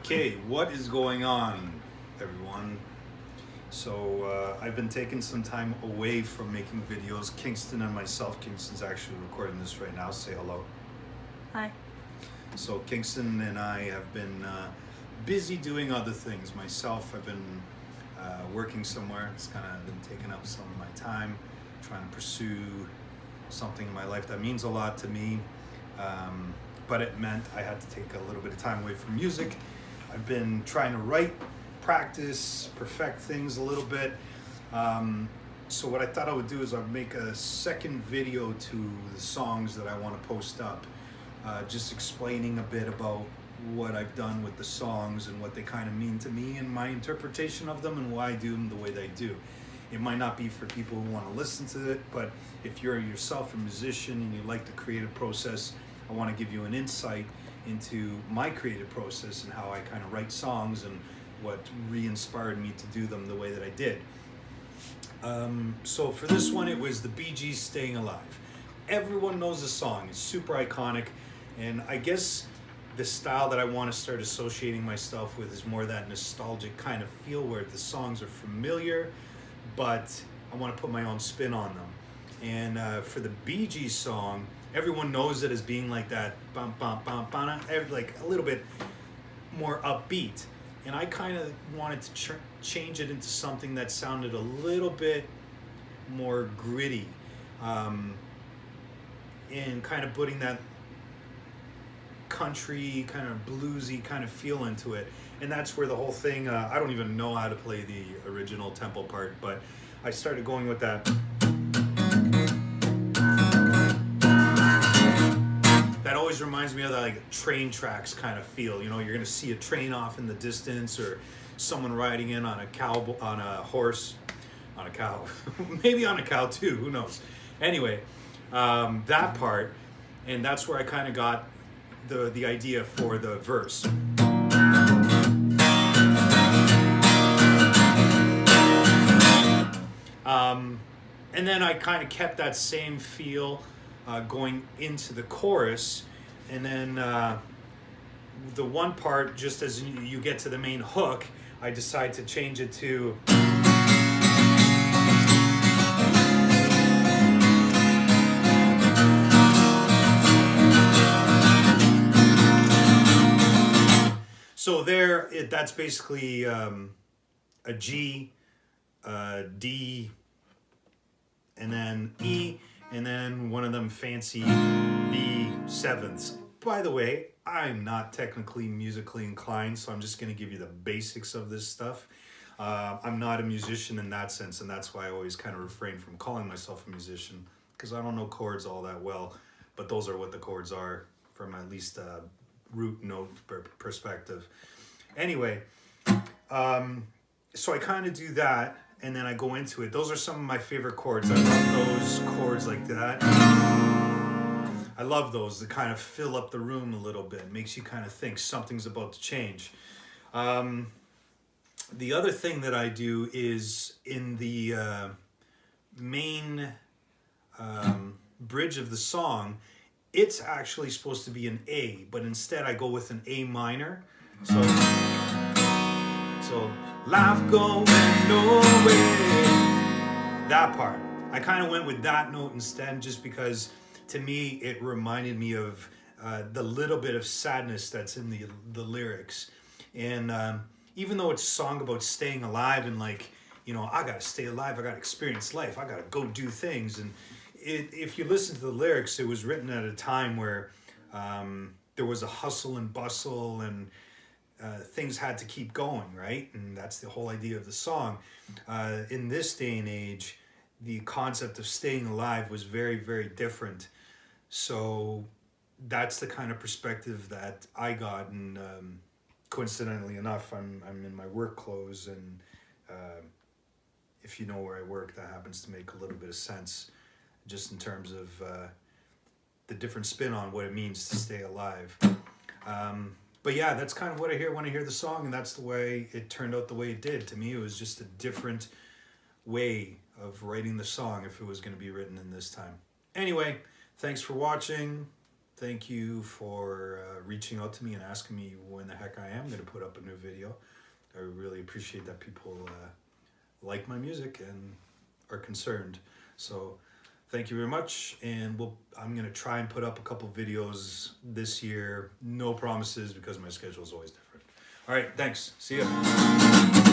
Okay, what is going on, everyone? So, I've been taking some time away from making videos. Kingston and myself, Kingston's actually recording this right now. Say hello. Hi. So, Kingston and I have been busy doing other things. Myself, I've been working somewhere. It's kind of been taking up some of my time, trying to pursue something in my life that means a lot to me. But it meant I had to take a little bit of time away from music. I've been trying to write, practice, perfect things a little bit. So what I thought I would do is I'd make a second video to the songs that I want to post up, just explaining a bit about what I've done with the songs and what they kind of mean to me and my interpretation of them and why I do them the way they do. It might not be for people who want to listen to it, but if you're yourself a musician and you like the creative process, I want to give you an insight into my creative process and how I kind of write songs and what re-inspired me to do them the way that I did. So for this one, it was the Bee Gees' Staying Alive. Everyone knows the song. It's super iconic. And I guess the style that I want to start associating myself with is more that nostalgic kind of feel where the songs are familiar, but I want to put my own spin on them. And for the Bee Gees song, everyone knows it as being like that, bum, bum, bum, bum, like a little bit more upbeat. And I kind of wanted to change it into something that sounded a little bit more gritty, and kind of putting that country, kind of bluesy kind of feel into it. And that's where the whole thing, I don't even know how to play the original tempo part, but I started going with that. That always reminds me of that like train tracks kind of feel. You know, you're gonna see a train off in the distance, or someone riding in on on a horse, on a cow, maybe on a cow too. Who knows? Anyway, that part, and that's where I kind of got the idea for the verse. And then I kind of kept that same feel going into the chorus, and then the one part, just as you get to the main hook, I decide to change it to so there. That's basically a G, D, and then E, and then one of them fancy B sevenths. By the way, I'm not technically musically inclined, so I'm just going to give you the basics of this stuff. I'm not a musician in that sense, and that's why I always kind of refrain from calling myself a musician, because I don't know chords all that well, but those are what the chords are from at least a root note perspective. Anyway, so I kind of do that, and then I go into it. Those are some of my favorite chords. I love those chords like that. I love those that kind of fill up the room a little bit. Makes you kind of think something's about to change. The other thing that I do is in the main bridge of the song, it's actually supposed to be an A, but instead I go with an A minor. So life going nowhere. That part. I kind of went with that note instead, just because to me it reminded me of the little bit of sadness that's in the lyrics. And even though it's a song about staying alive and like, you know, I gotta stay alive, I gotta experience life, I gotta go do things. And if you listen to the lyrics, it was written at a time where there was a hustle and bustle, and things had to keep going, right? And that's the whole idea of the song. In this day and age, the concept of staying alive was very, very different. So that's the kind of perspective that I got. And coincidentally enough, I'm in my work clothes, and if you know where I work, that happens to make a little bit of sense, just in terms of the different spin on what it means to stay alive. But yeah, that's kind of what I hear when I hear the song, and that's the way it turned out the way it did. To me, it was just a different way of writing the song if it was going to be written in this time. Anyway, thanks for watching. thank you for reaching out to me and asking me when the heck I am going to put up a new video. I really appreciate that people like my music and are concerned. So thank you very much, and I'm going to try and put up a couple videos this year. No promises because my schedule is always different. All right, thanks. See ya.